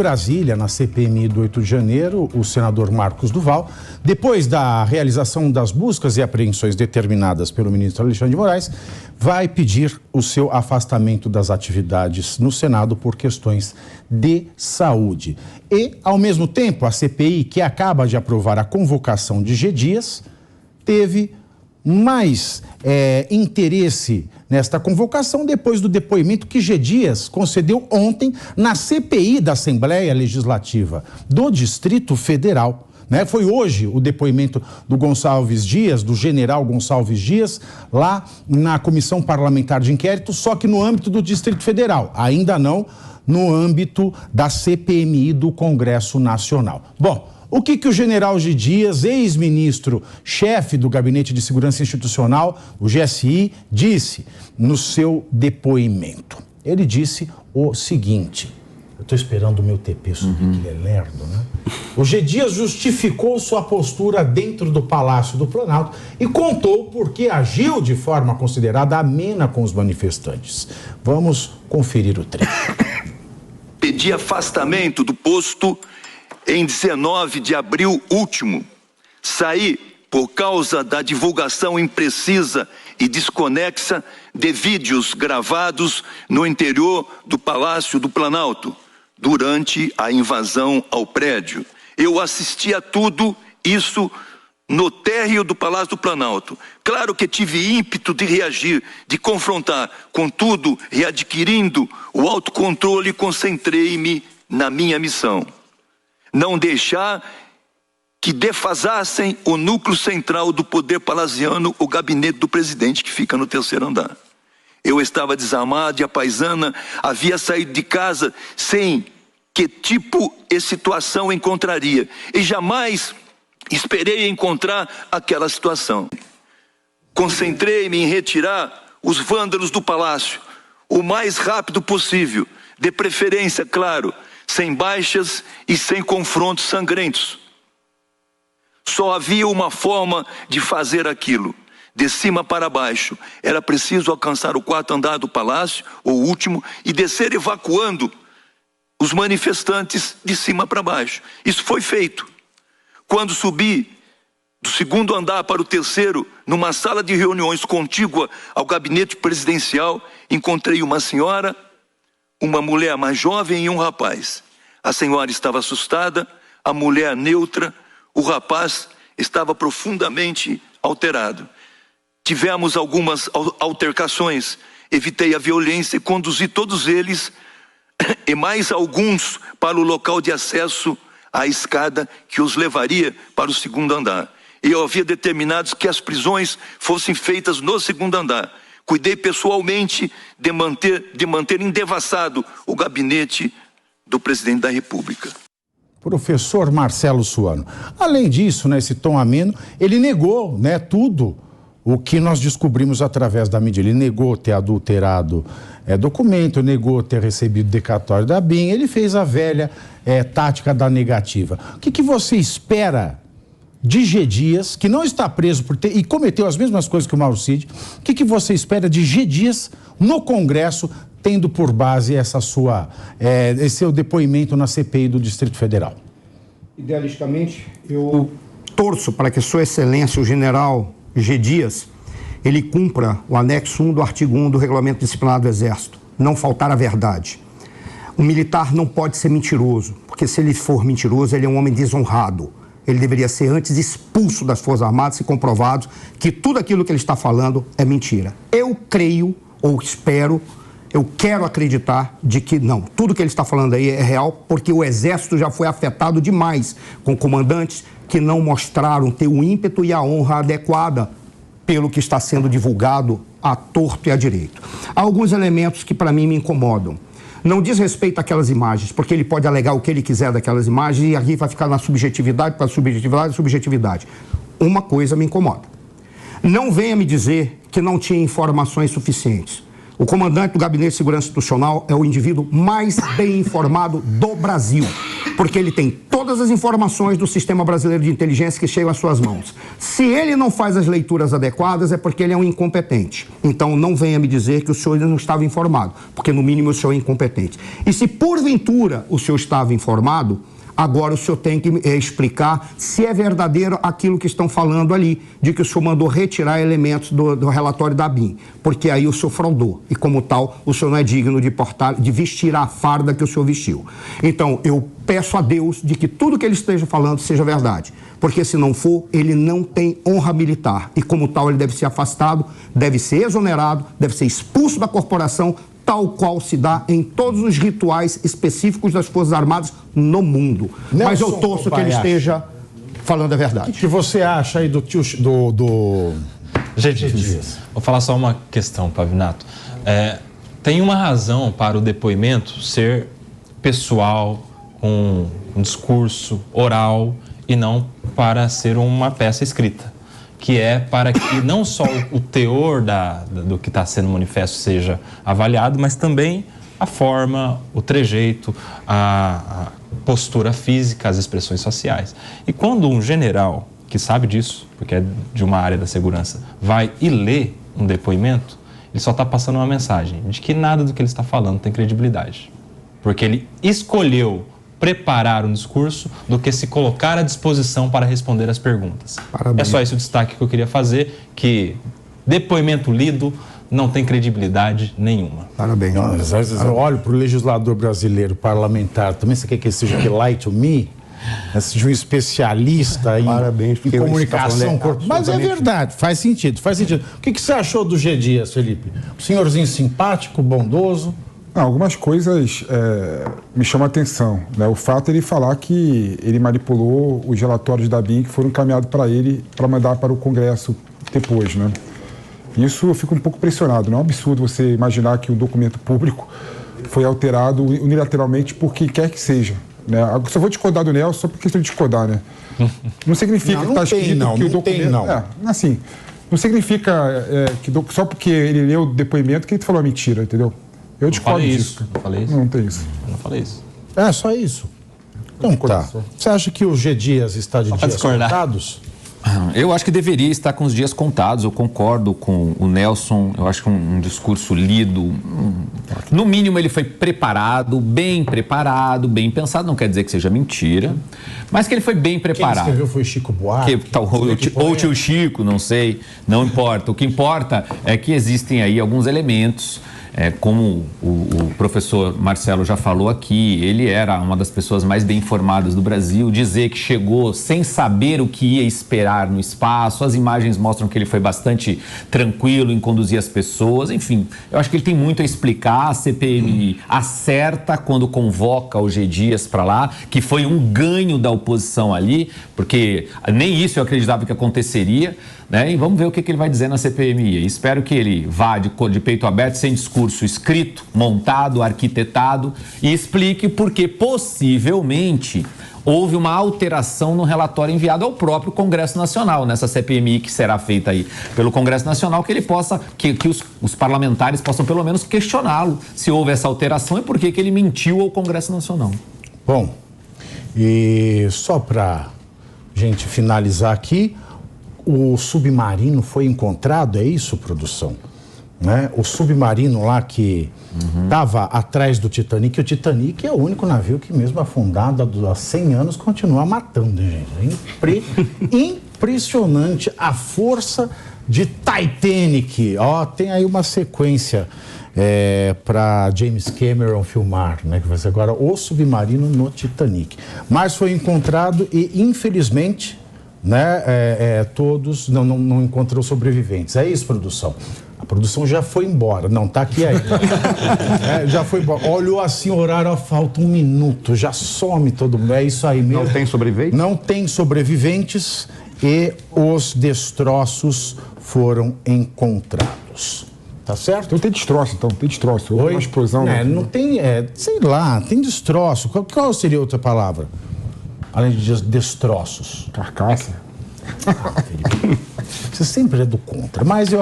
Brasília, na CPMI do 8 de janeiro, o senador Marcos Duval, depois da realização das buscas e apreensões determinadas pelo ministro Alexandre de Moraes, vai pedir o seu afastamento das atividades no Senado por questões de saúde. E, ao mesmo tempo, a CPI, que acaba de aprovar a convocação de G. Dias, teve mais interesse nesta convocação depois do depoimento que G. Dias concedeu ontem na CPI da Assembleia Legislativa do Distrito Federal. Foi hoje o depoimento do Gonçalves Dias, do general Gonçalves Dias, lá na Comissão Parlamentar de Inquérito, só que no âmbito do Distrito Federal, ainda não no âmbito da CPMI do Congresso Nacional. Bom, o que o general G. Dias, ex-ministro, chefe do Gabinete de Segurança Institucional, o GSI, disse no seu depoimento? Ele disse o seguinte: eu estou esperando o meu TP subir, que ele é lerdo, né? O G. Dias justificou sua postura dentro do Palácio do Planalto e contou por que agiu de forma considerada amena com os manifestantes. Vamos conferir o trecho. Pedi afastamento do posto em 19 de abril último. Saí por causa da divulgação imprecisa e desconexa de vídeos gravados no interior do Palácio do Planalto durante a invasão ao prédio. Eu assisti a tudo isso no térreo do Palácio do Planalto. Claro que tive ímpeto de reagir, de confrontar. Contudo, readquirindo o autocontrole, concentrei-me na minha missão. Não deixar que defasassem o núcleo central do poder palaziano, o gabinete do presidente, que fica no 3º andar. Eu estava desarmado e a paisana havia saído de casa sem que tipo de situação encontraria. E jamais esperei encontrar aquela situação. Concentrei-me em retirar os vândalos do palácio o mais rápido possível, de preferência, claro, sem baixas e sem confrontos sangrentos. Só havia uma forma de fazer aquilo, de cima para baixo. Era preciso alcançar o 4º andar do palácio, o último, e descer evacuando os manifestantes de cima para baixo. Isso foi feito. Quando subi do 2º andar para o 3º, numa sala de reuniões contígua ao gabinete presidencial, encontrei uma senhora, uma mulher mais jovem e um rapaz. A senhora estava assustada, a mulher neutra, o rapaz estava profundamente alterado. Tivemos algumas altercações, evitei a violência e conduzi todos eles e mais alguns para o local de acesso à escada que os levaria para o 2º andar. E eu havia determinado que as prisões fossem feitas no 2º andar. Cuidei pessoalmente de manter indevassado o gabinete do presidente da República. Professor Marcelo Suano. Além disso, nesse tom ameno, ele negou, tudo o que nós descobrimos através da mídia. Ele negou ter adulterado documento, negou ter recebido decatório da BIM, ele fez a velha tática da negativa. O que você espera de G. Dias, que não está preso por ter, e cometeu as mesmas coisas que o Mauro Cid? O que você espera de G. Dias no Congresso, tendo por base esse seu depoimento na CPI do Distrito Federal? Idealisticamente, eu torço para que Sua Excelência, o general G. Dias, ele cumpra o anexo 1 do artigo 1 do Regulamento Disciplinar do Exército, não faltar a verdade. O militar não pode ser mentiroso, porque se ele for mentiroso, ele é um homem desonrado. Ele deveria ser antes expulso das Forças Armadas se comprovado que tudo aquilo que ele está falando é mentira. Eu creio, ou espero, eu quero acreditar de que não. Tudo que ele está falando aí é real, porque o Exército já foi afetado demais com comandantes que não mostraram ter o ímpeto e a honra adequada pelo que está sendo divulgado à torto e à direito. Há alguns elementos que para mim me incomodam. Não diz respeito àquelas imagens, porque ele pode alegar o que ele quiser daquelas imagens e aqui vai ficar na subjetividade, para subjetividade. Uma coisa me incomoda. Não venha me dizer que não tinha informações suficientes. O comandante do Gabinete de Segurança Institucional é o indivíduo mais bem informado do Brasil. porque ele tem todas as informações do sistema brasileiro de inteligência que chegam às suas mãos. Se ele não faz as leituras adequadas, é porque ele é um incompetente. Então, não venha me dizer que o senhor não estava informado, porque, no mínimo, o senhor é incompetente. E se, porventura, o senhor estava informado, agora o senhor tem que explicar se é verdadeiro aquilo que estão falando ali, de que o senhor mandou retirar elementos do relatório da ABIN, porque aí o senhor fraudou e, como tal, o senhor não é digno de vestir a farda que o senhor vestiu. Então, eu peço a Deus de que tudo que ele esteja falando seja verdade, porque se não for, ele não tem honra militar e, como tal, ele deve ser afastado, deve ser exonerado, deve ser expulso da corporação, tal qual se dá em todos os rituais específicos das Forças Armadas no mundo. Nelson, mas eu torço que ele esteja falando a verdade. O que você acha aí do G. Dias? Vou falar só uma questão, Pavinato. Tem uma razão para o depoimento ser pessoal, com um discurso oral e não para ser uma peça escrita, que é para que não só o teor do que está sendo manifesto seja avaliado, mas também a forma, o trejeito, a postura física, as expressões faciais. E quando um general, que sabe disso, porque é de uma área da segurança, vai e lê um depoimento, ele só está passando uma mensagem de que nada do que ele está falando tem credibilidade. Porque ele escolheu preparar um discurso do que se colocar à disposição para responder as perguntas. Parabéns. É só esse o destaque que eu queria fazer, que depoimento lido não tem credibilidade nenhuma. Parabéns. Às vezes eu olho para o legislador brasileiro, parlamentar, também você quer que ele seja que lie to me? Seja um especialista em comunicação corporal. Mas é verdade, faz sentido. O que você achou do G. Dias, Felipe? Um senhorzinho simpático, bondoso? Algumas coisas me chamam a atenção, né? O fato de ele falar que ele manipulou os relatórios da ABIN que foram encaminhados para ele para mandar para o Congresso depois, né? Isso eu fico um pouco pressionado. Não é um absurdo você imaginar que um documento público foi alterado unilateralmente por quem quer que seja, né? Eu só vou discordar do Nelson só por questão de discordar, né? Não significa que está escrito que o documento... Assim, não significa que só porque ele leu o depoimento que ele falou a mentira, entendeu? Eu discordo disso. Não falei isso. Não tem isso. Eu não falei isso. É, só isso. Então tá. Você acha que o G. Dias está de dias contados? Eu acho que deveria estar com os dias contados. Eu concordo com o Nelson. Eu acho que um discurso lido, no mínimo ele foi preparado, bem pensado. Não quer dizer que seja mentira, mas que ele foi bem preparado. Quem escreveu foi Chico Buarque. Ou tio Chico, não sei. Não importa. O que importa é que existem aí alguns elementos. Como o professor Marcelo já falou aqui, ele era uma das pessoas mais bem informadas do Brasil. Dizer que chegou sem saber o que ia esperar no espaço, as imagens mostram que ele foi bastante tranquilo em conduzir as pessoas. Enfim, eu acho que ele tem muito a explicar. A CPMI acerta quando convoca o G. Dias para lá, que foi um ganho da oposição ali, porque nem isso eu acreditava que aconteceria, né? E vamos ver o que ele vai dizer na CPMI. Espero que ele vá de peito aberto, sem discurso escrito, montado, arquitetado, e explique por que possivelmente houve uma alteração no relatório enviado ao próprio Congresso Nacional, nessa CPMI que será feita aí pelo Congresso Nacional, que ele possa, que os parlamentares possam pelo menos questioná-lo se houve essa alteração e por que ele mentiu ao Congresso Nacional. Bom, e só para gente finalizar aqui, o submarino foi encontrado, é isso, produção? Né? O submarino lá que estava atrás do Titanic, o Titanic é o único navio que, mesmo afundado há 100 anos, continua matando, gente. É impressionante a força de Titanic. Tem aí uma sequência para James Cameron filmar, né? Que vai ser agora o submarino no Titanic. Mas foi encontrado e, infelizmente, né, todos não encontrou sobreviventes. É isso, produção? A produção já foi embora. Não, tá aqui aí. Já foi embora. Olhou assim o horário, falta 1 minuto, já some todo mundo. É isso aí mesmo. Não tem sobreviventes? Não tem sobreviventes e os destroços foram encontrados. Tá certo? Então tem destroço, Tem destroço. Houve uma explosão. Não tem, sei lá, tem destroço. Qual seria outra palavra? Além de destroços. Carcaça. Felipe, você sempre é do contra, mas eu